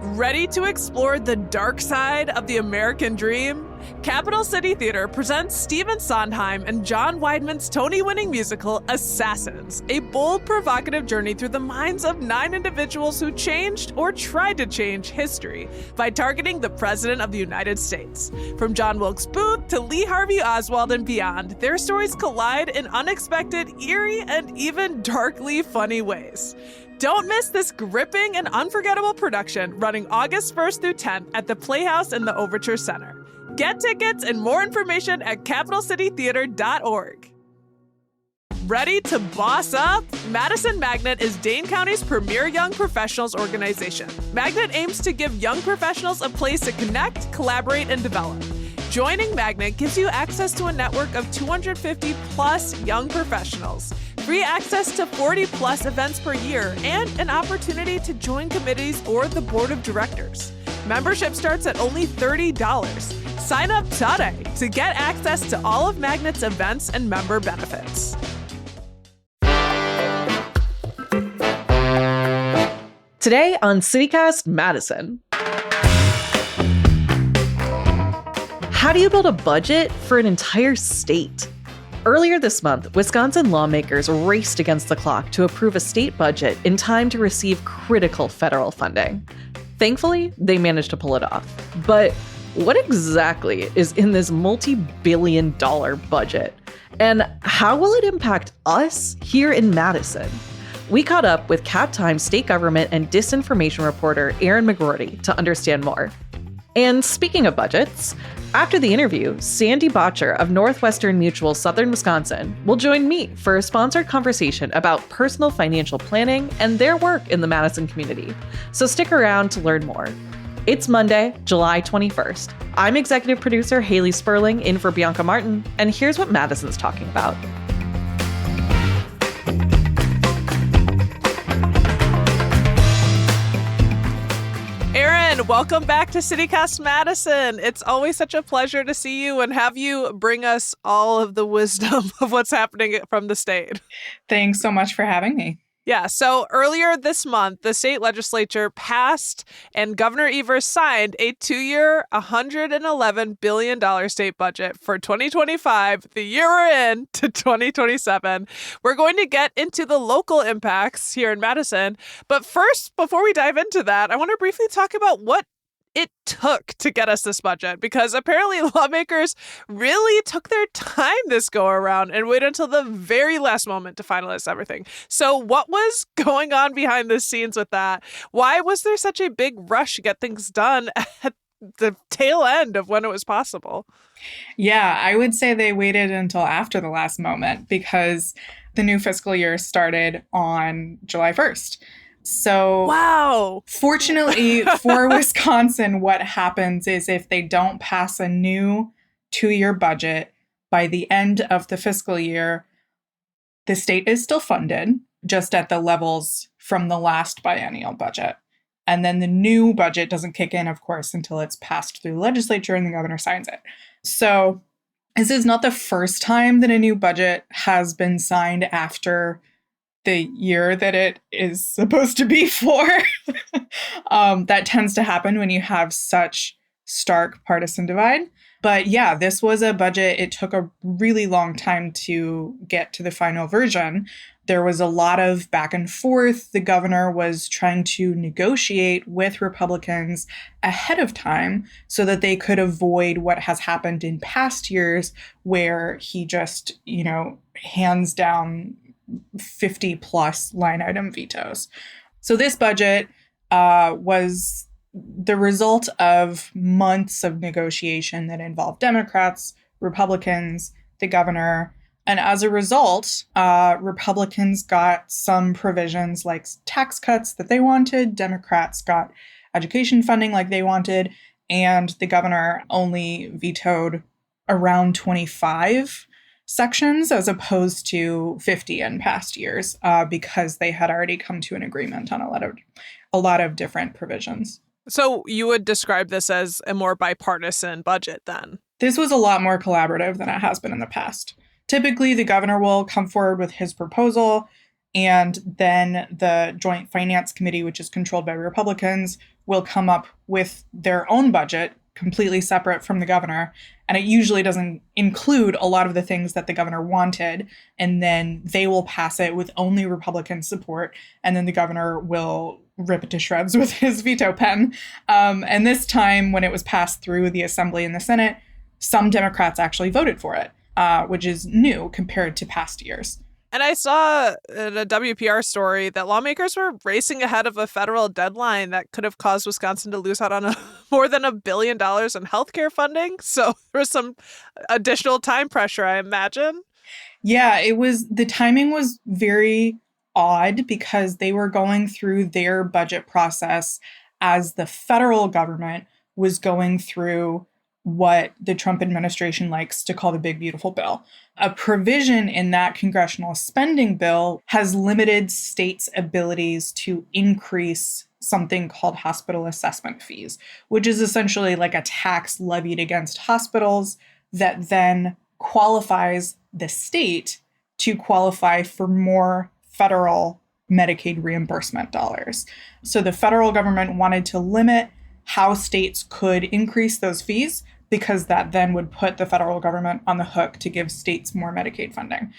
Ready to explore the dark side of the American dream? Capital City Theater presents Stephen Sondheim and John Weidman's Tony-winning musical Assassins, a bold, provocative journey through the minds of 9 individuals who changed or tried to change history by targeting the President of the United States. From John Wilkes Booth to Lee Harvey Oswald and beyond, their stories collide in unexpected, eerie, and even darkly funny ways. Don't miss this gripping and unforgettable production running August 1st through 10th at the Playhouse in the Overture Center. Get tickets and more information at capitalcitytheater.org. Ready to boss up? Madison Magnet is Dane County's premier young professionals organization. Magnet aims to give young professionals a place to connect, collaborate, and develop. Joining Magnet gives you access to a network of 250 plus young professionals, free access to 40 plus events per year, and an opportunity to join committees or the board of directors. Membership starts at only $30. Sign up today to get access to all of Magnet's events and member benefits. Today on CityCast Madison. How do you build a budget for an entire state? Earlier this month, Wisconsin lawmakers raced against the clock to approve a state budget in time to receive critical federal funding. Thankfully, they managed to pull it off. But what exactly is in this multi-billion-dollar budget? And how will it impact us here in Madison? We caught up with Cap Times state government and disinformation reporter Erin McGroarty to understand more. And speaking of budgets, after the interview, Sandy Botcher of Northwestern Mutual Southern Wisconsin will join me for a sponsored conversation about personal financial planning and their work in the Madison community. So stick around to learn more. It's Monday, July 21st. I'm executive producer Haley Sperling in for Bianca Martin, and here's what Madison's talking about. Erin, welcome back to CityCast Madison. It's always such a pleasure to see you and have you bring us all of the wisdom of what's happening from the state. Thanks so much for having me. Yeah, so earlier this month, the state legislature passed and Governor Evers signed a 2-year, $111 billion state budget for 2025, the year we're in, to 2027. We're going to get into the local impacts here in Madison. But first, before we dive into that, I want to briefly talk about what it took to get us this budget, because apparently lawmakers really took their time this go around and waited until the very last moment to finalize everything. So what was going on behind the scenes with that? Why was there such a big rush to get things done at the tail end of when it was possible? Yeah, I would say they waited until after the last moment because the new fiscal year started on July 1st. So, wow. Fortunately for Wisconsin, what happens is if they don't pass a new 2-year budget by the end of the fiscal year, the state is still funded, just at the levels from the last biennial budget. And then the new budget doesn't kick in, of course, until it's passed through the legislature and the governor signs it. So this is not the first time that a new budget has been signed after the year that it is supposed to be for. That tends to happen when you have such stark partisan divide. But yeah, this was a budget. It took a really long time to get to the final version. There was a lot of back and forth. The governor was trying to negotiate with Republicans ahead of time so that they could avoid what has happened in past years where he just, hands down 50 plus line item vetoes. So this budget was the result of months of negotiation that involved Democrats, Republicans, the governor. And as a result, Republicans got some provisions like tax cuts that they wanted. Democrats got education funding like they wanted. And the governor only vetoed around 25 sections as opposed to 50 in past years because they had already come to an agreement on a lot of different provisions. So you would describe this as a more bipartisan budget then? This was a lot more collaborative than it has been in the past. Typically, the governor will come forward with his proposal. And then the Joint Finance Committee, which is controlled by Republicans, will come up with their own budget completely separate from the governor. And it usually doesn't include a lot of the things that the governor wanted. And then they will pass it with only Republican support. And then the governor will rip it to shreds with his veto pen. And this time, when it was passed through the Assembly and the Senate, some Democrats actually voted for it, which is new compared to past years. And I saw in a WPR story that lawmakers were racing ahead of a federal deadline that could have caused Wisconsin to lose out on more than $1 billion in healthcare funding. So there was some additional time pressure, I imagine. Yeah, the timing was very odd because they were going through their budget process as the federal government was going through what the Trump administration likes to call the Big Beautiful Bill. A provision in that congressional spending bill has limited states' abilities to increase something called hospital assessment fees, which is essentially like a tax levied against hospitals that then qualifies the state to qualify for more federal Medicaid reimbursement dollars. So the federal government wanted to limit how states could increase those fees because that then would put the federal government on the hook to give states more Medicaid funding.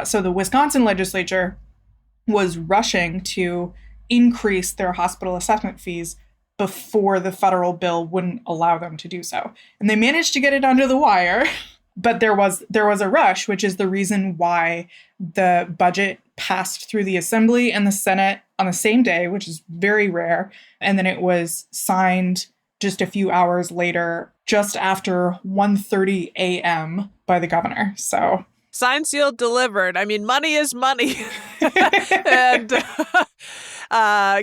So the Wisconsin legislature was rushing to increase their hospital assessment fees before the federal bill wouldn't allow them to do so. And they managed to get it under the wire, but there was a rush, which is the reason why the budget passed through the Assembly and the Senate on the same day, which is very rare. And then it was signed just a few hours later, just after 1:30 a.m. by the governor. So signed, sealed, delivered. I mean, money is money. And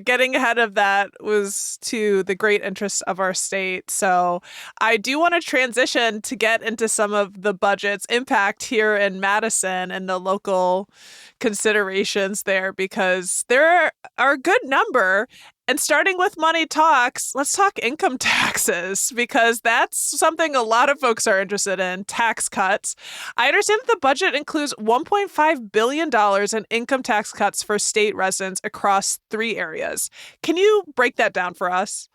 getting ahead of that was to the great interest of our state. So I do want to transition to get into some of the budget's impact here in Madison and the local considerations there, because there are a good number. And starting with money talks, let's talk income taxes, because that's something a lot of folks are interested in, tax cuts. I understand that the budget includes $1.5 billion in income tax cuts for state residents across 3 areas. Can you break that down for us?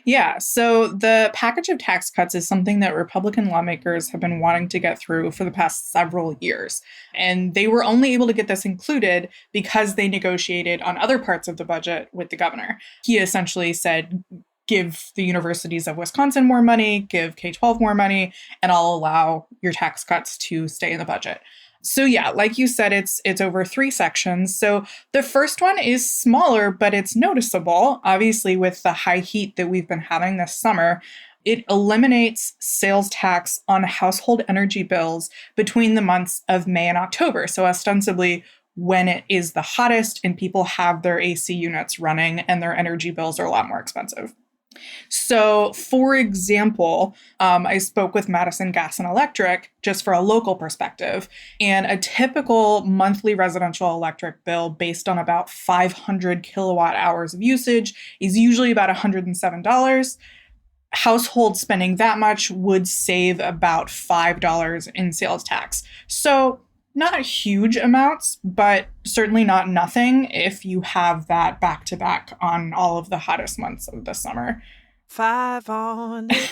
Yeah, so the package of tax cuts is something that Republican lawmakers have been wanting to get through for the past several years. And they were only able to get this included because they negotiated on other parts of the budget with the governor. He essentially said, give the universities of Wisconsin more money, give K-12 more money, and I'll allow your tax cuts to stay in the budget. So yeah, like you said, it's over 3 sections. So the first one is smaller, but it's noticeable. Obviously, with the high heat that we've been having this summer, it eliminates sales tax on household energy bills between the months of May and October. So ostensibly, when it is the hottest and people have their AC units running and their energy bills are a lot more expensive. So, for example, I spoke with Madison Gas and Electric just for a local perspective, and a typical monthly residential electric bill based on about 500 kilowatt hours of usage is usually about $107. Households spending that much would save about $5 in sales tax. So, not huge amounts, but certainly not nothing if you have that back-to-back on all of the hottest months of the summer. 5 on. Hey,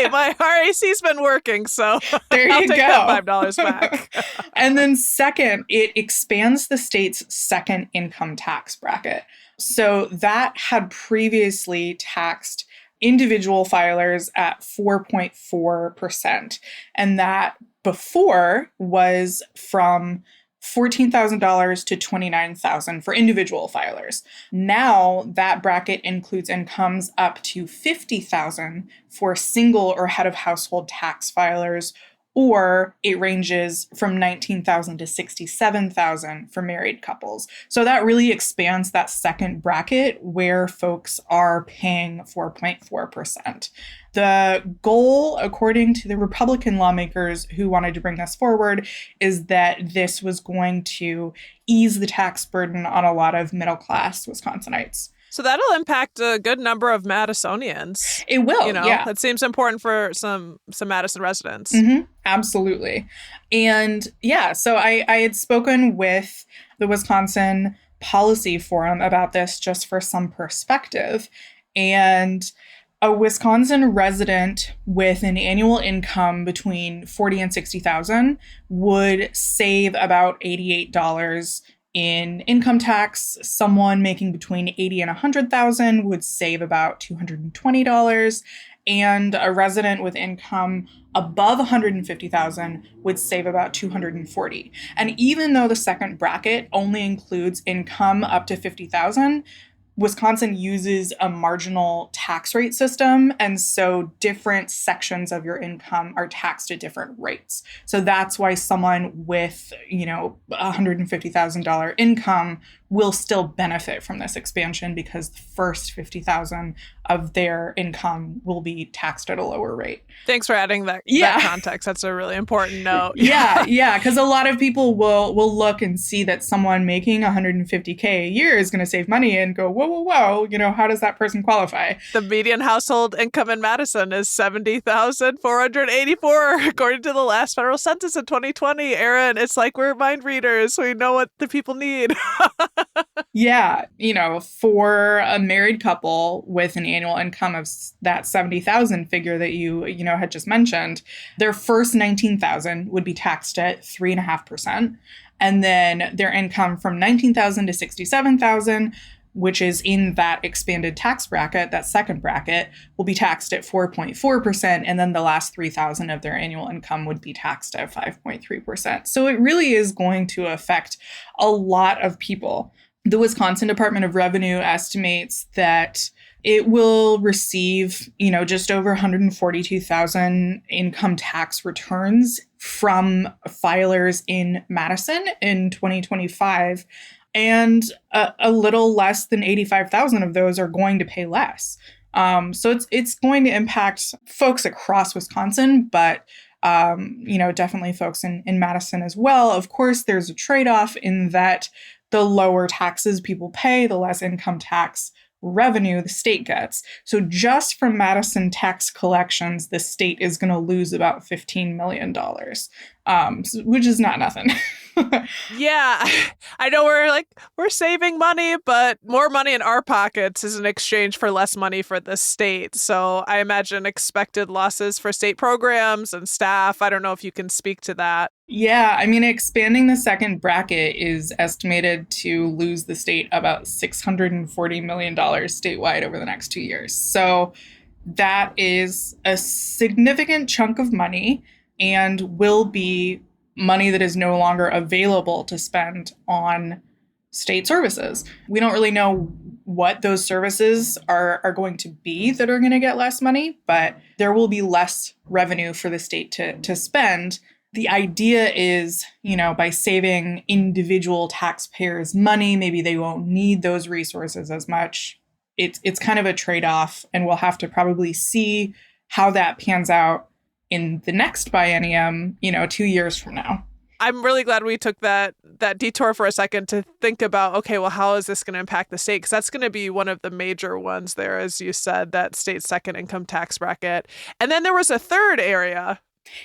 my RAC's been working, so there I'll you take go. that $5 back. And then second, it expands the state's second income tax bracket. So that had previously taxed individual filers at 4.4%. And that before was from $14,000 to $29,000 for individual filers. Now that bracket includes incomes up to $50,000 for single or head of household tax filers, or it ranges from $19,000 to $67,000 for married couples. So that really expands that second bracket where folks are paying 4.4%. The goal, according to the Republican lawmakers who wanted to bring this forward, is that this was going to ease the tax burden on a lot of middle-class Wisconsinites. So that'll impact a good number of Madisonians. It will, yeah. That seems important for some Madison residents. Absolutely. And yeah, so I had spoken with the Wisconsin Policy Forum about this just for some perspective. And a Wisconsin resident with an annual income between $40,000 and $60,000 would save about $88 in income tax. Someone making between $80,000 and $100,000 would save about $220. And a resident with income above $150,000 would save about $240. And even though the second bracket only includes income up to $50,000, Wisconsin uses a marginal tax rate system, and so different sections of your income are taxed at different rates. So that's why someone with, $150,000 income will still benefit from this expansion, because the first $50,000 of their income will be taxed at a lower rate. Thanks for adding that context. That's a really important note. Yeah, because a lot of people will look and see that someone making $150K a year is going to save money and go, whoa, how does that person qualify? The median household income in Madison is $70,484, according to the last federal census in 2020. Erin, it's like we're mind readers. We know what the people need. Yeah, for a married couple with an annual income of that 70,000 figure that you had just mentioned, their first 19,000 would be taxed at 3.5%, and then their income from 19,000 to 67,000, which is in that expanded tax bracket, that second bracket, will be taxed at 4.4%, and then the last 3,000 of their annual income would be taxed at 5.3%. So it really is going to affect a lot of people. The Wisconsin Department of Revenue estimates that it will receive, just over 142,000 income tax returns from filers in Madison in 2025. And a little less than 85,000 of those are going to pay less. So it's going to impact folks across Wisconsin, but definitely folks in Madison as well. Of course, there's a trade-off in that the lower taxes people pay, the less income tax revenue the state gets. So just from Madison tax collections, the state is going to lose about $15 million, which is not nothing. Yeah, I know we're saving money, but more money in our pockets is in exchange for less money for the state. So I imagine expected losses for state programs and staff. I don't know if you can speak to that. Yeah, expanding the second bracket is estimated to lose the state about $640 million statewide over the next 2 years. So that is a significant chunk of money and will be money that is no longer available to spend on state services. We don't really know what those services are going to be that are going to get less money, but there will be less revenue for the state to spend. The idea is, by saving individual taxpayers money, maybe they won't need those resources as much. It's kind of a trade-off, and we'll have to probably see how that pans out in the next biennium, 2 years from now. I'm really glad we took that detour for a second to think about, okay, well, how is this going to impact the state? Because that's going to be one of the major ones there, as you said, that state second income tax bracket. And then there was a third area.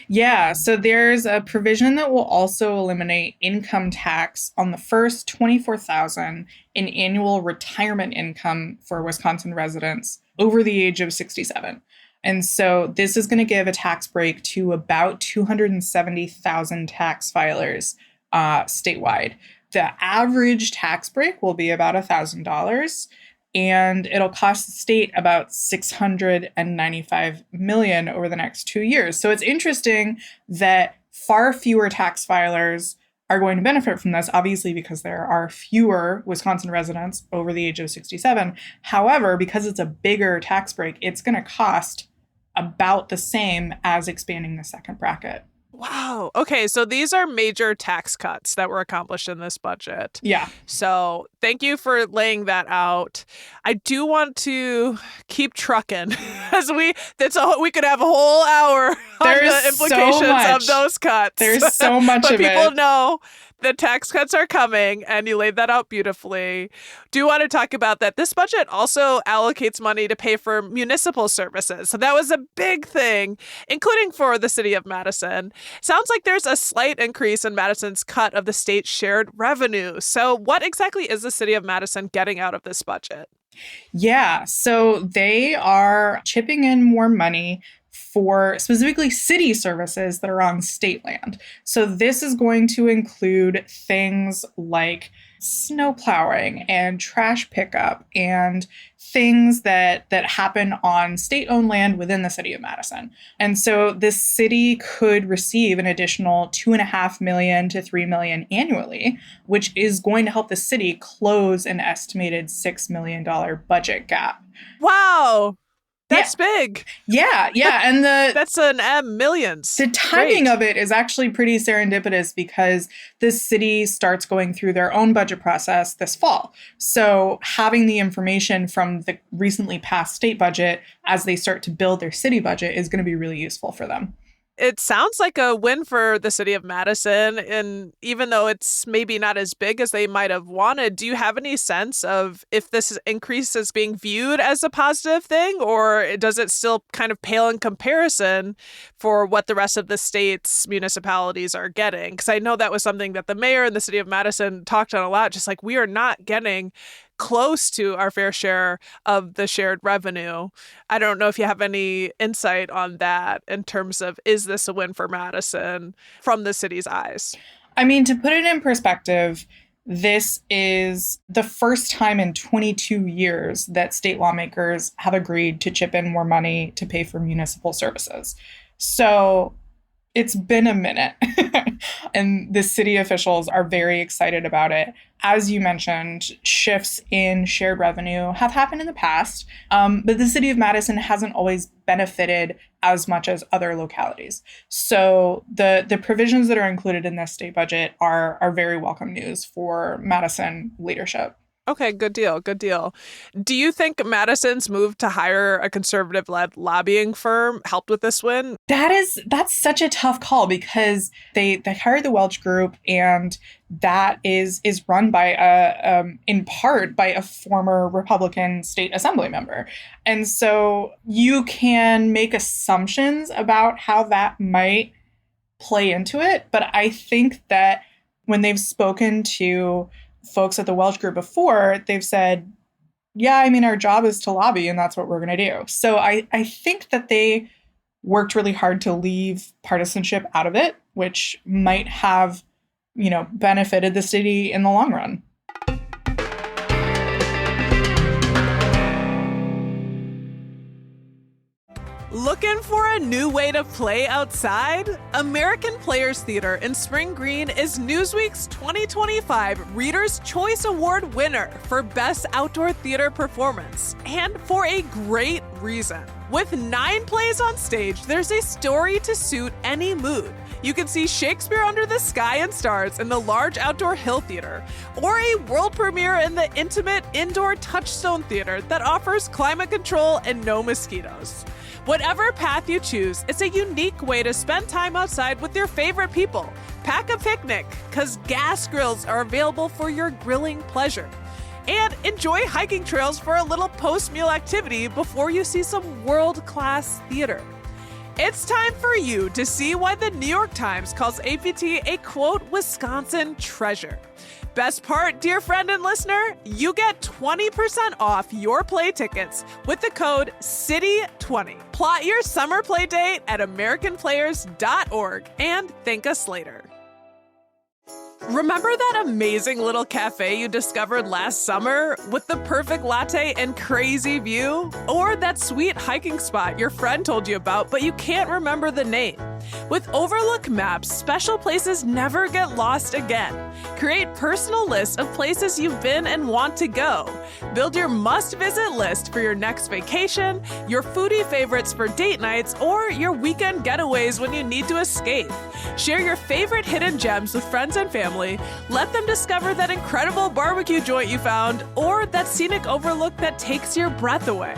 Yeah, so there's a provision that will also eliminate income tax on the first $24,000 in annual retirement income for Wisconsin residents over the age of 67. And so this is going to give a tax break to about 270,000 tax filers statewide. The average tax break will be about $1,000, and it'll cost the state about $695 million over the next 2 years. So it's interesting that far fewer tax filers are going to benefit from this, obviously, because there are fewer Wisconsin residents over the age of 67. However, because it's a bigger tax break, it's going to cost about the same as expanding the second bracket. Wow. Okay, so these are major tax cuts that were accomplished in this budget. Yeah. So thank you for laying that out. I do want to keep trucking as we could have a whole hour on the implications of those cuts. There's so much but of it. But people know The tax cuts are coming, and you laid that out beautifully. Do you want to talk about that? This budget also allocates money to pay for municipal services. So that was a big thing, including for the city of Madison. Sounds like there's a slight increase in Madison's cut of the state's shared revenue. So what exactly is the city of Madison getting out of this budget? Yeah, so they are chipping in more money for specifically city services that are on state land. So this is going to include things like snow plowing and trash pickup and things that happen on state-owned land within the city of Madison. And so this city could receive an additional $2.5 million to $3 million annually, which is going to help the city close an estimated $6 million budget gap. Wow. That's big. Yeah. And that's an M millions. The timing of it is actually pretty serendipitous because this city starts going through their own budget process this fall. So having the information from the recently passed state budget as they start to build their city budget is going to be really useful for them. It sounds like a win for the city of Madison, and even though it's maybe not as big as they might have wanted, do you have any sense of if this increase is being viewed as a positive thing, or does it still kind of pale in comparison for what the rest of the state's municipalities are getting? Because I know that was something that the mayor and the city of Madison talked on a lot, just like we are not getting close to our fair share of the shared revenue. I don't know if you have any insight on that in terms of, is this a win for Madison from the city's eyes? I mean, to put it in perspective, this is the first time in 22 years that state lawmakers have agreed to chip in more money to pay for municipal services. So it's been a minute, and the city officials are very excited about it. As you mentioned, shifts in shared revenue have happened in the past, but the city of Madison hasn't always benefited as much as other localities. So the provisions that are included in this state budget are very welcome news for Madison leadership. Okay, good deal. Good deal. Do you think Madison's move to hire a conservative-led lobbying firm helped with this win? That's such a tough call because they hired the Welch Group, and that is run by in part by a former Republican state assembly member. And so you can make assumptions about how that might play into it. But I think that when they've spoken to folks at the Welch Group before, they've said, yeah, I mean, our job is to lobby, and that's what we're going to do. So I think that they worked really hard to leave partisanship out of it, which might have, benefited the city in the long run. Looking for a new way to play outside? American Players Theater in Spring Green is Newsweek's 2025 Reader's Choice Award winner for Best Outdoor Theater Performance, and for a great reason. With 9 plays on stage, there's a story to suit any mood. You can see Shakespeare Under the Sky and Stars in the large outdoor Hill Theater, or a world premiere in the intimate indoor Touchstone Theater that offers climate control and no mosquitoes. Whatever path you choose, it's a unique way to spend time outside with your favorite people. Pack a picnic, because gas grills are available for your grilling pleasure. And enjoy hiking trails for a little post-meal activity before you see some world-class theater. It's time for you to see why the New York Times calls APT a, quote, Wisconsin treasure. Best part, dear friend and listener, you get 20% off your play tickets with the code CITY20. Plot your summer play date at AmericanPlayers.org and thank us later. Remember that amazing little cafe you discovered last summer with the perfect latte and crazy view? Or that sweet hiking spot your friend told you about but you can't remember the name? With Overlook Maps, special places never get lost again. Create personal lists of places you've been and want to go. Build your must-visit list for your next vacation, your foodie favorites for date nights, or your weekend getaways when you need to escape. Share your favorite hidden gems with friends and family. Let them discover that incredible barbecue joint you found or that scenic overlook that takes your breath away.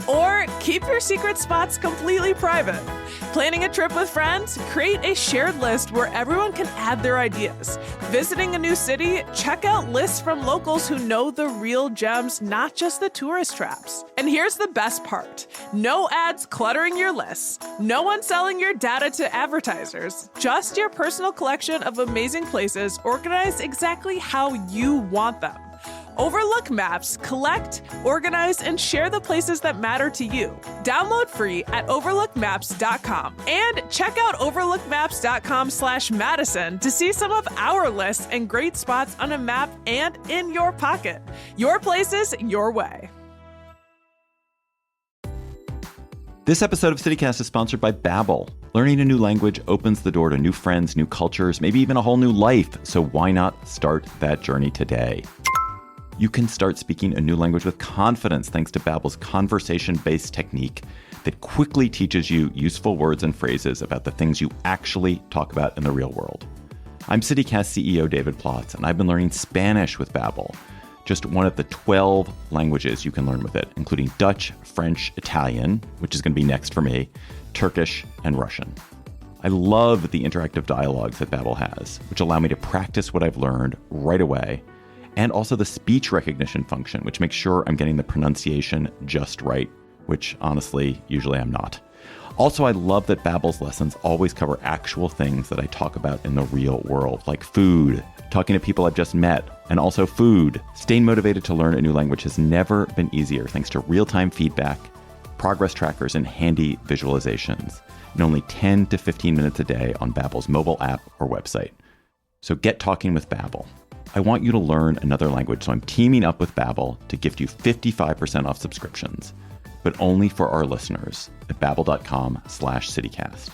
Or keep your secret spots completely private. Planning a trip with friends? Create a shared list where everyone can add their ideas. Visiting a new city? Check out lists from locals who know the real gems, not just the tourist traps. And here's the best part. No ads cluttering your lists. No one selling your data to advertisers. Just your personal collection of amazing places organized exactly how you want them. Overlook Maps, collect, organize, and share the places that matter to you. Download free at overlookmaps.com and check out overlookmaps.com/Madison to see some of our lists and great spots on a map and in your pocket. Your places, your way. This episode of CityCast is sponsored by Babbel. Learning a new language opens the door to new friends, new cultures, maybe even a whole new life. So why not start that journey today? You can start speaking a new language with confidence thanks to Babbel's conversation-based technique that quickly teaches you useful words and phrases about the things you actually talk about in the real world. I'm CityCast CEO David Plotz, and I've been learning Spanish with Babbel, just one of the 12 languages you can learn with it, including Dutch, French, Italian, which is going to be next for me, Turkish, and Russian. I love the interactive dialogues that Babbel has, which allow me to practice what I've learned right away, and also the speech recognition function, which makes sure I'm getting the pronunciation just right, which honestly, usually I'm not. Also, I love that Babbel's lessons always cover actual things that I talk about in the real world, like food, talking to people I've just met, and also food. Staying motivated to learn a new language has never been easier thanks to real-time feedback, progress trackers, and handy visualizations, in only 10 to 15 minutes a day on Babbel's mobile app or website. So get talking with Babbel. I want you to learn another language, so I'm teaming up with Babbel to gift you 55% off subscriptions, but only for our listeners at babbel.com/citycast.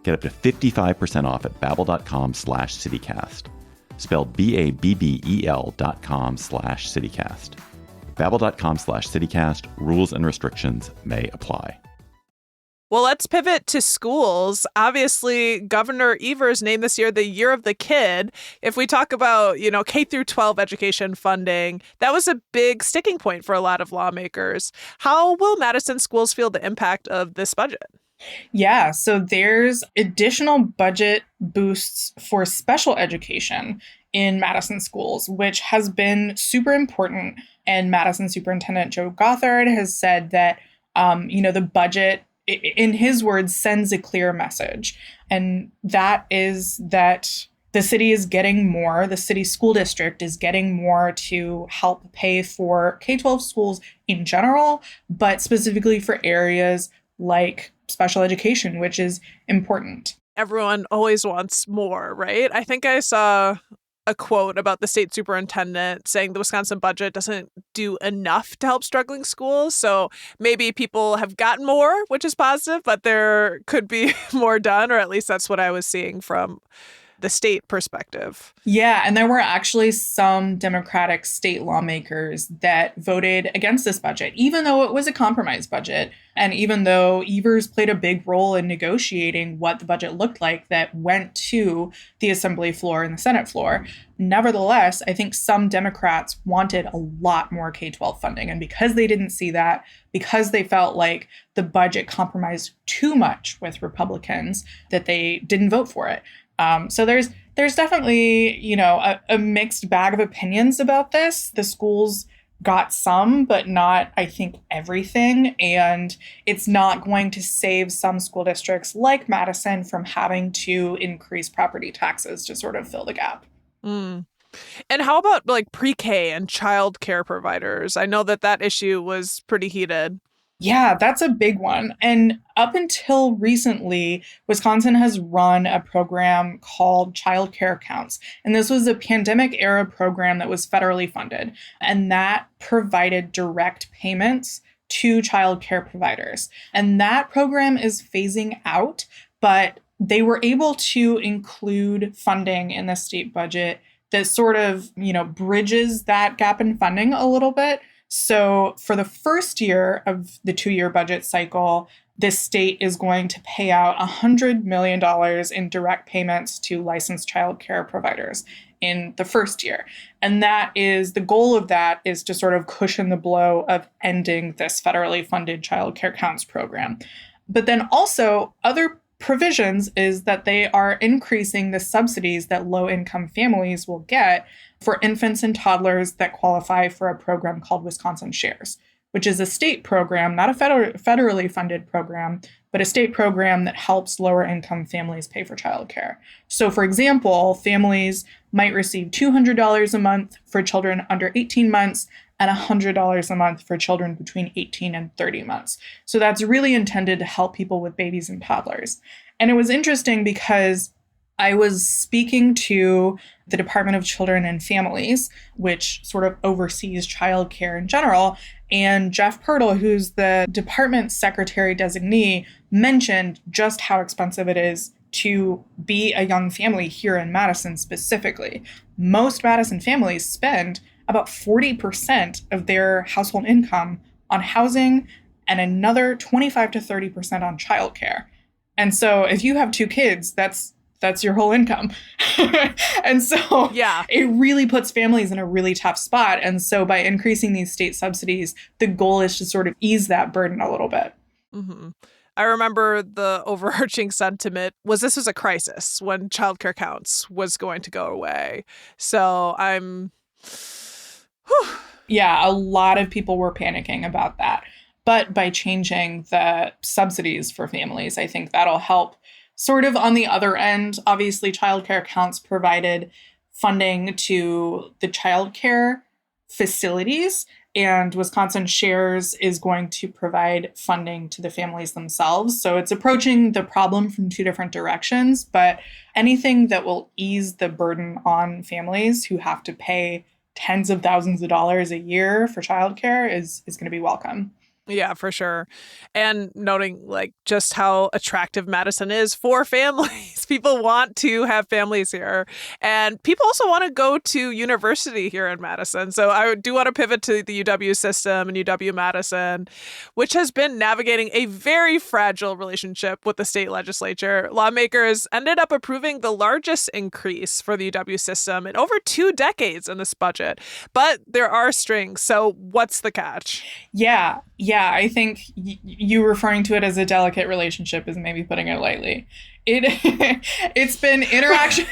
Get up to 55% off at babbel.com/citycast. Spelled BABBEL.com/citycast. Babbel.com/citycast. Rules and restrictions may apply. Well, let's pivot to schools. Obviously, Governor Evers named this year the Year of the Kid. If we talk about, K through 12 education funding, that was a big sticking point for a lot of lawmakers. How will Madison schools feel the impact of this budget? Yeah, so there's additional budget boosts for special education in Madison schools, which has been super important. And Madison Superintendent Joe Gothard has said that, the budget, in his words, sends a clear message. And that is that the city is getting more, the city school district is getting more to help pay for K-12 schools in general, but specifically for areas like special education, which is important. Everyone always wants more, right? I think I saw a quote about the state superintendent saying the Wisconsin budget doesn't do enough to help struggling schools. So maybe people have gotten more, which is positive, but there could be more done, or at least that's what I was seeing from the state perspective. Yeah, and there were actually some Democratic state lawmakers that voted against this budget, even though it was a compromise budget. And even though Evers played a big role in negotiating what the budget looked like that went to the Assembly floor and the Senate floor, nevertheless, I think some Democrats wanted a lot more K-12 funding. And because they didn't see that, because they felt like the budget compromised too much with Republicans, that they didn't vote for it. So there's definitely, a mixed bag of opinions about this. The schools got some, but not, I think, everything. And it's not going to save some school districts like Madison from having to increase property taxes to sort of fill the gap. Mm. And how about pre-K and child care providers? I know that issue was pretty heated. Yeah, that's a big one. And up until recently, Wisconsin has run a program called Child Care Counts. And this was a pandemic era program that was federally funded. And that provided direct payments to child care providers. And that program is phasing out, but they were able to include funding in the state budget that sort of, bridges that gap in funding a little bit. So for the first year of the 2-year budget cycle, this state is going to pay out $100 million in direct payments to licensed child care providers. in the first year. And the goal of that is to sort of cushion the blow of ending this federally funded Child Care Counts program. But then also other provisions is that they are increasing the subsidies that low-income families will get for infants and toddlers that qualify for a program called Wisconsin Shares, which is a state program, not a federally funded program, but a state program that helps lower-income families pay for childcare. So, for example, families might receive $200 a month for children under 18 months and $100 a month for children between 18 and 30 months. So that's really intended to help people with babies and toddlers. And it was interesting because I was speaking to the Department of Children and Families, which sort of oversees childcare in general. And Jeff Pirtle, who's the department secretary designee, mentioned just how expensive it is to be a young family here in Madison specifically. Most Madison families spend about 40% of their household income on housing and another 25 to 30% on childcare. And so if you have 2 kids, that's your whole income. And so it really puts families in a really tough spot. And so by increasing these state subsidies, the goal is to sort of ease that burden a little bit. Mm-hmm. I remember the overarching sentiment was this was a crisis when Child Care Counts was going to go away. So Yeah, a lot of people were panicking about that. But by changing the subsidies for families, I think that'll help sort of on the other end. Obviously, Child Care Counts provided funding to the child care facilities, and Wisconsin Shares is going to provide funding to the families themselves. So it's approaching the problem from 2 different directions, but anything that will ease the burden on families who have to pay tens of thousands of dollars a year for childcare is going to be welcome. Yeah, for sure. And noting like just how attractive Madison is for families. People want to have families here. And people also want to go to university here in Madison. So I do want to pivot to the UW system and UW-Madison, which has been navigating a very fragile relationship with the state legislature. Lawmakers ended up approving the largest increase for the UW system in over 2 decades in this budget. But there are strings. So what's the catch? Yeah, I think you referring to it as a delicate relationship is maybe putting it lightly. It's been interaction.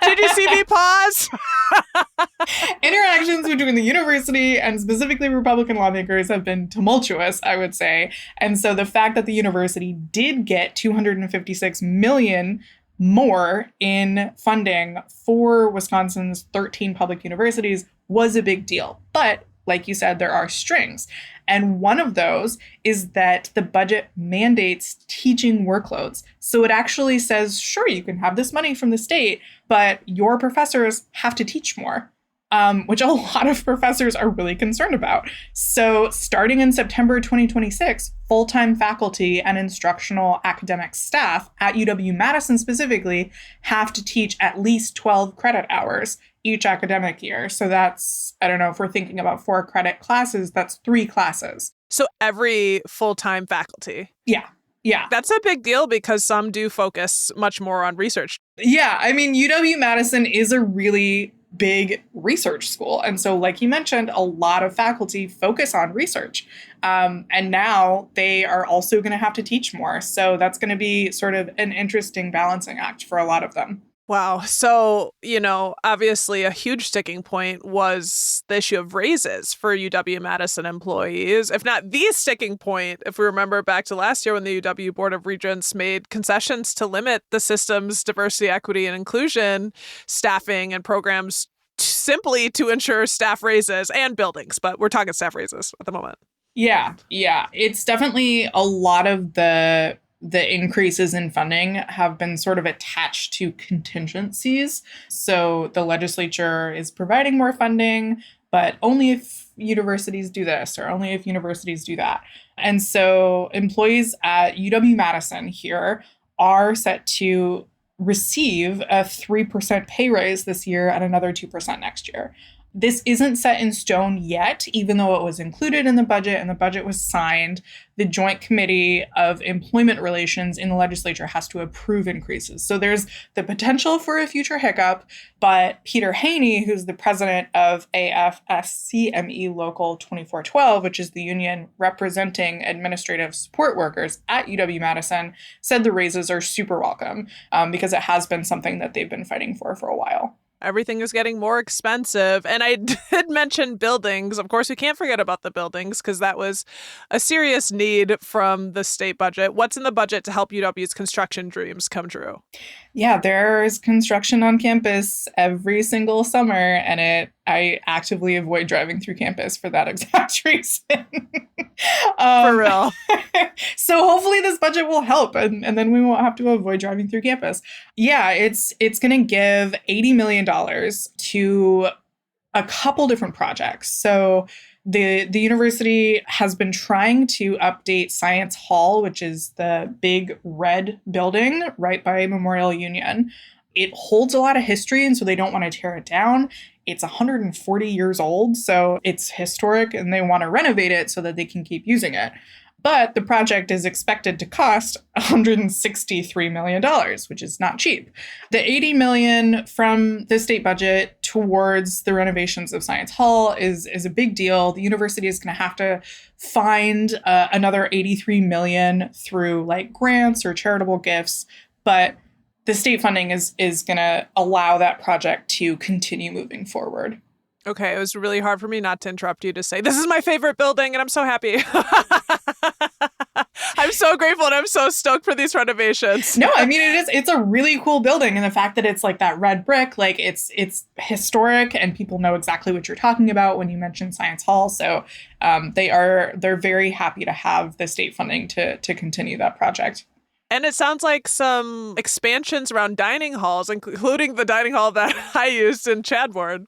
Did you see me pause? Interactions between the university and specifically Republican lawmakers have been tumultuous, I would say. And so the fact that the university did get $256 million more in funding for Wisconsin's 13 public universities was a big deal. But like you said, there are strings. And one of those is that the budget mandates teaching workloads. So it actually says, sure, you can have this money from the state, but your professors have to teach more, which a lot of professors are really concerned about. So starting in September 2026, full-time faculty and instructional academic staff at UW-Madison specifically have to teach at least 12 credit hours each academic year. So that's, I don't know, if we're thinking about 4 credit classes, that's 3 classes. So every full-time faculty. Yeah. That's a big deal because some do focus much more on research. Yeah. I mean, UW-Madison is a really big research school. And so, like you mentioned, a lot of faculty focus on research. And now they are also going to have to teach more. So that's going to be sort of an interesting balancing act for a lot of them. Wow. So, obviously a huge sticking point was the issue of raises for UW-Madison employees, if not the sticking point, if we remember back to last year when the UW Board of Regents made concessions to limit the system's diversity, equity, and inclusion staffing and programs simply to ensure staff raises and buildings. But we're talking staff raises at the moment. Yeah. It's definitely a lot of the increases in funding have been sort of attached to contingencies. So the legislature is providing more funding, but only if universities do this or only if universities do that. And so employees at UW-Madison here are set to receive a 3% pay raise this year and another 2% next year. This isn't set in stone yet, even though it was included in the budget and the budget was signed. The Joint Committee of Employment Relations in the legislature has to approve increases. So there's the potential for a future hiccup, but Peter Haney, who's the president of AFSCME Local 2412, which is the union representing administrative support workers at UW-Madison, said the raises are super welcome because it has been something that they've been fighting for a while. Everything is getting more expensive. And I did mention buildings. Of course, we can't forget about the buildings because that was a serious need from the state budget. What's in the budget to help UW's construction dreams come true? Yeah, there's construction on campus every single summer, and I actively avoid driving through campus for that exact reason. For real. So hopefully this budget will help, and then we won't have to avoid driving through campus. Yeah, it's going to give $80 million to a couple different projects. So the university has been trying to update Science Hall, which is the big red building right by Memorial Union. It holds a lot of history, and so they don't want to tear it down. It's 140 years old, so it's historic, and they want to renovate it so that they can keep using it. But the project is expected to cost $163 million, which is not cheap. The $80 million from the state budget towards the renovations of Science Hall is a big deal. The university is going to have to find another $83 million through like grants or charitable gifts, but the state funding is going to allow that project to continue moving forward. Okay, it was really hard for me not to interrupt you to say, this is my favorite building, and I'm so happy. I'm so grateful, and I'm so stoked for these renovations. No, I mean, it's a really cool building, and the fact that it's like that red brick, like it's historic, and people know exactly what you're talking about when you mention Science Hall. So they're very happy to have the state funding to continue that project. And it sounds like some expansions around dining halls, including the dining hall that I used in Chadbourne.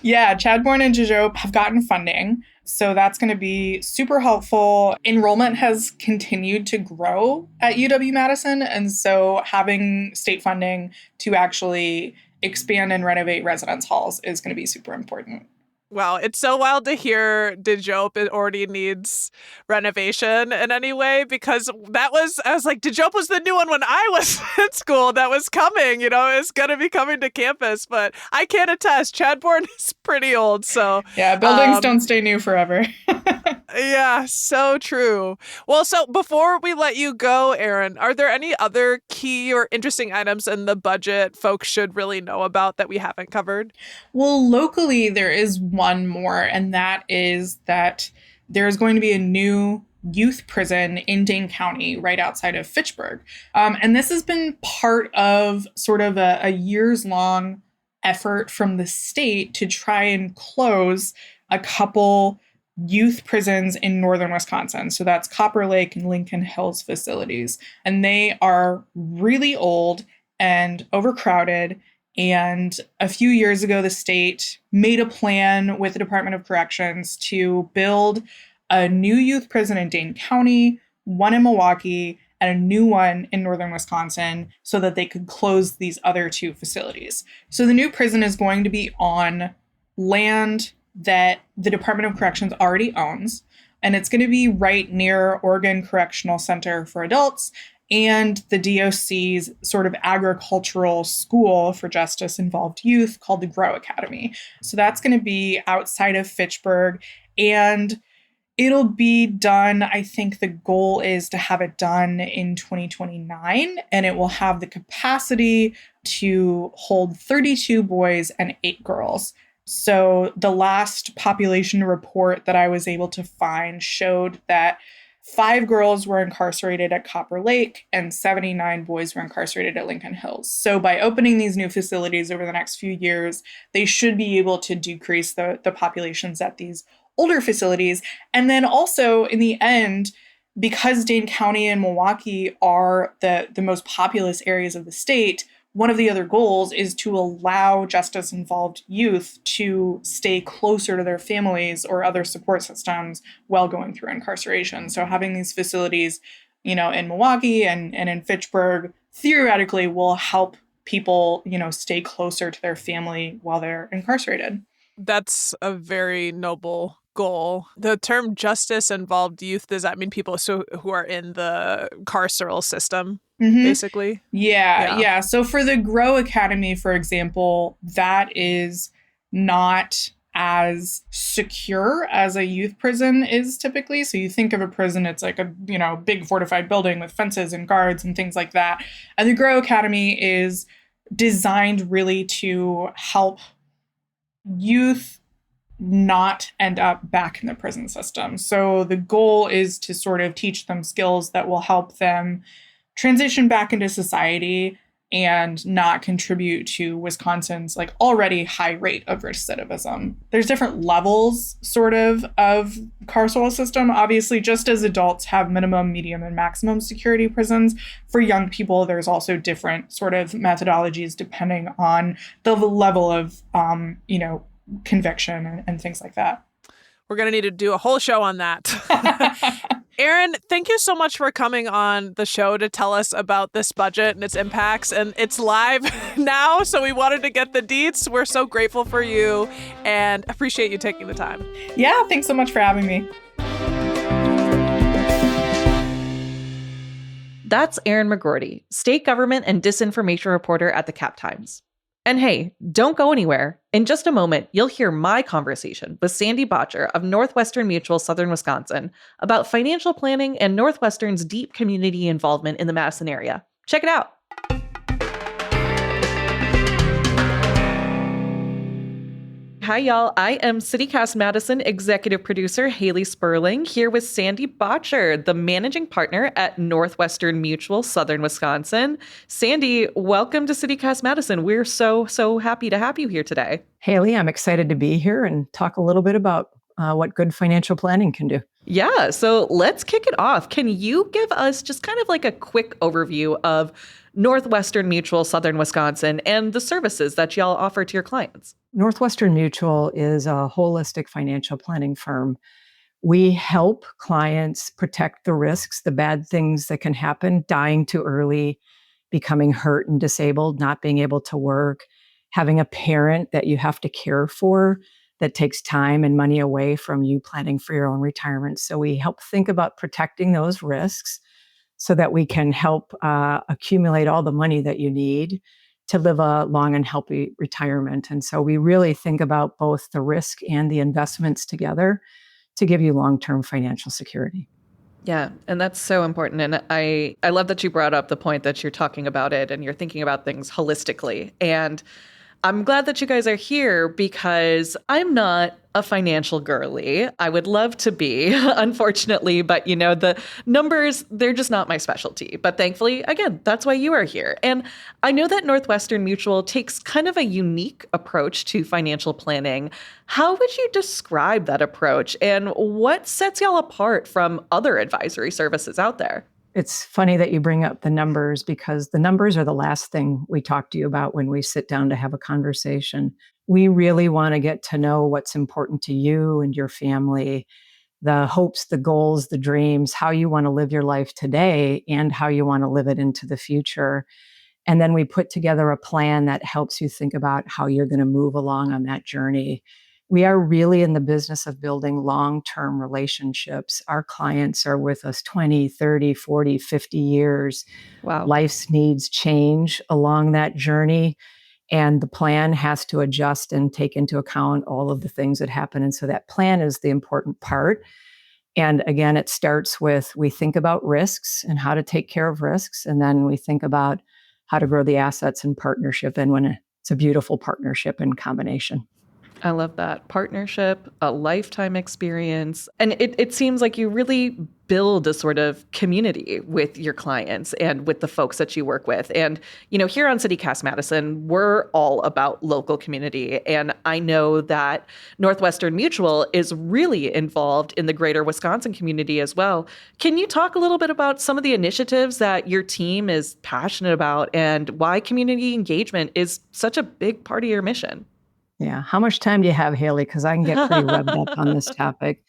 Yeah, Chadbourne and Jejope have gotten funding. So that's going to be super helpful. Enrollment has continued to grow at UW-Madison. And so having state funding to actually expand and renovate residence halls is going to be super important. Wow, it's so wild to hear DeJope already needs renovation in any way, because I was like, DeJope was the new one when I was in school that was coming, it's going to be coming to campus. But I can attest, Chadbourne is pretty old. So yeah, buildings don't stay new forever. Yeah, so true. Well, so before we let you go, Erin, are there any other key or interesting items in the budget folks should really know about that we haven't covered? Well, locally, there is one more, and that is that there's going to be a new youth prison in Dane County right outside of Fitchburg. And this has been part of sort of a years-long effort from the state to try and close a couple youth prisons in northern Wisconsin. So that's Copper Lake and Lincoln Hills facilities. And they are really old and overcrowded. And a few years ago, the state made a plan with the Department of Corrections to build a new youth prison in Dane County, one in Milwaukee, and a new one in northern Wisconsin so that they could close these other two facilities. So the new prison is going to be on land that the Department of Corrections already owns, and it's going to be right near Oregon Correctional Center for Adults and the DOC's sort of agricultural school for justice-involved youth called the Grow Academy. So that's going to be outside of Fitchburg, and it'll be done, I think the goal is to have it done in 2029, and it will have the capacity to hold 32 boys and 8 girls. So the last population report that I was able to find showed that 5 girls were incarcerated at Copper Lake and 79 boys were incarcerated at Lincoln Hills. So by opening these new facilities over the next few years, they should be able to decrease the populations at these older facilities. And then also in the end, because Dane County and Milwaukee are the most populous areas of the state, one of the other goals is to allow justice-involved youth to stay closer to their families or other support systems while going through incarceration. So having these facilities, in Milwaukee and in Fitchburg, theoretically will help people, stay closer to their family while they're incarcerated. That's a very noble goal. The term justice involved youth, does that mean people who are in the carceral system, basically? Yeah. So for the Grow Academy, for example, that is not as secure as a youth prison is typically. So you think of a prison, it's like a, big fortified building with fences and guards and things like that. And the Grow Academy is designed really to help youth not end up back in the prison system. So the goal is to sort of teach them skills that will help them transition back into society and not contribute to Wisconsin's already high rate of recidivism. There's different levels sort of carceral system. Obviously, just as adults have minimum, medium, and maximum security prisons, for young people, there's also different sort of methodologies depending on the level of, conviction and things like that. We're going to need to do a whole show on that. Erin, thank you so much for coming on the show to tell us about this budget and its impacts. And it's live now, so we wanted to get the deets. We're so grateful for you and appreciate you taking the time. Yeah, thanks so much for having me. That's Erin McGroarty, state government and disinformation reporter at the Cap Times. And hey, don't go anywhere. In just a moment, you'll hear my conversation with Sandy Botcher of Northwestern Mutual Southern Wisconsin about financial planning and Northwestern's deep community involvement in the Madison area. Check it out. Hi, y'all. I am CityCast Madison executive producer Haley Sperling here with Sandy Botcher, the managing partner at Northwestern Mutual Southern Wisconsin. Sandy, welcome to CityCast Madison. We're so happy to have you here today. Haley, I'm excited to be here and talk a little bit about what good financial planning can do. Yeah, so let's kick it off. Can you give us just kind of like a quick overview of Northwestern Mutual Southern Wisconsin and the services that y'all offer to your clients? Northwestern Mutual is a holistic financial planning firm. We help clients protect the risks, the bad things that can happen, dying too early, becoming hurt and disabled, not being able to work, having a parent that you have to care for that takes time and money away from you planning for your own retirement. So we help think about protecting those risks so that we can help accumulate all the money that you need to live a long and healthy retirement. And so we really think about both the risk and the investments together to give you long-term financial security. Yeah, and that's so important. And I love that you brought up the point that you're talking about it and you're thinking about things holistically. And I'm glad that you guys are here because I'm not a financial girly. I would love to be, unfortunately, but the numbers, they're just not my specialty. But thankfully, again, that's why you are here. And I know that Northwestern Mutual takes kind of a unique approach to financial planning. How would you describe that approach and what sets y'all apart from other advisory services out there? It's funny that you bring up the numbers because the numbers are the last thing we talk to you about when we sit down to have a conversation. We really want to get to know what's important to you and your family, the hopes, the goals, the dreams, how you want to live your life today and how you want to live it into the future. And then we put together a plan that helps you think about how you're going to move along on that journey. We are really in the business of building long-term relationships. Our clients are with us 20, 30, 40, 50 years. Wow. Life's needs change along that journey, and the plan has to adjust and take into account all of the things that happen. And so that plan is the important part. And again, it starts with we think about risks and how to take care of risks, and then we think about how to grow the assets in partnership, and when it's a beautiful partnership and combination. I love that. Partnership, a lifetime experience. And it seems like you really build a sort of community with your clients and with the folks that you work with. And, here on CityCast Madison, we're all about local community. And I know that Northwestern Mutual is really involved in the greater Wisconsin community as well. Can you talk a little bit about some of the initiatives that your team is passionate about and why community engagement is such a big part of your mission? Yeah. How much time do you have, Haley? Because I can get pretty rubbed up on this topic.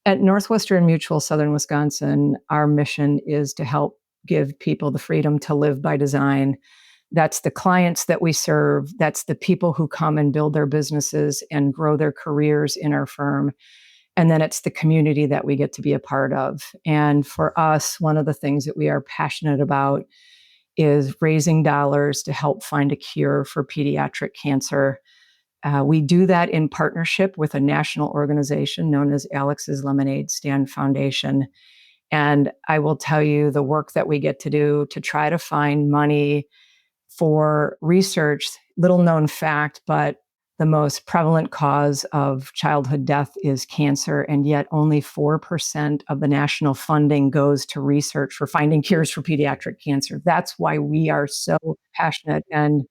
At Northwestern Mutual Southern Wisconsin, our mission is to help give people the freedom to live by design, That's the clients that we serve. That's the people who come and build their businesses and grow their careers in our firm. And then it's the community that we get to be a part of. And for us, one of the things that we are passionate about is raising dollars to help find a cure for pediatric cancer. We do that in partnership with a national organization known as Alex's Lemonade Stand Foundation. And I will tell you the work that we get to do to try to find money for research, little known fact, but the most prevalent cause of childhood death is cancer, and yet only 4% of the national funding goes to research for finding cures for pediatric cancer. That's why we are so passionate, and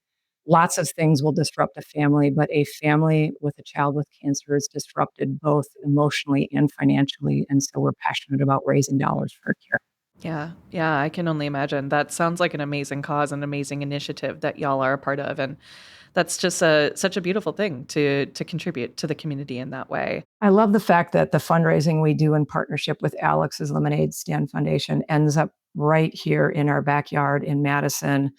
lots of things will disrupt a family, but a family with a child with cancer is disrupted both emotionally and financially, and so we're passionate about raising dollars for a cure. Yeah, I can only imagine. That sounds like an amazing cause, an amazing initiative that y'all are a part of, and that's just such a beautiful thing to contribute to the community in that way. I love the fact that the fundraising we do in partnership with Alex's Lemonade Stand Foundation ends up right here in our backyard in Madison.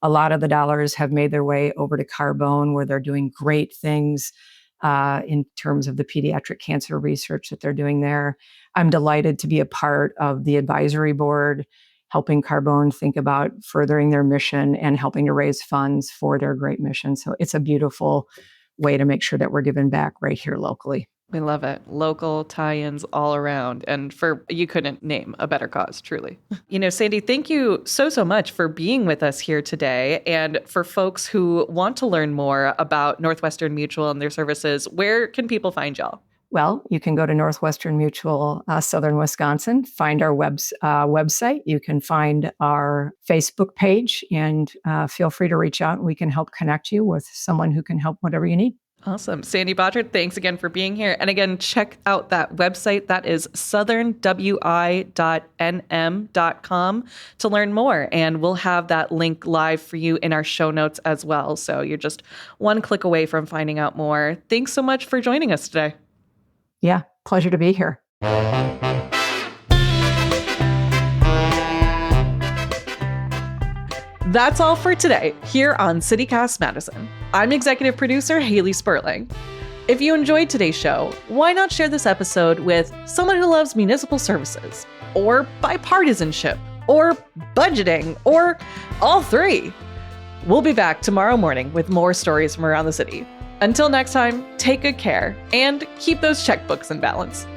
A lot of the dollars have made their way over to Carbone, where they're doing great things in terms of the pediatric cancer research that they're doing there. I'm delighted to be a part of the advisory board, helping Carbone think about furthering their mission and helping to raise funds for their great mission. So it's a beautiful way to make sure that we're giving back right here locally. We love it. Local tie-ins all around. And you couldn't name a better cause, truly. Sandy, thank you so much for being with us here today. And for folks who want to learn more about Northwestern Mutual and their services, where can people find y'all? Well, you can go to Northwestern Mutual Southern Wisconsin, find our website. You can find our Facebook page, and feel free to reach out and we can help connect you with someone who can help whatever you need. Awesome. Sandy Bottard, thanks again for being here. And again, check out that website. That is southernwi.nm.com to learn more. And we'll have that link live for you in our show notes as well. So you're just one click away from finding out more. Thanks so much for joining us today. Yeah, pleasure to be here. That's all for today here on CityCast Madison. I'm executive producer Haley Sperling. If you enjoyed today's show, why not share this episode with someone who loves municipal services, or bipartisanship, or budgeting, or all three? We'll be back tomorrow morning with more stories from around the city. Until next time, take good care and keep those checkbooks in balance.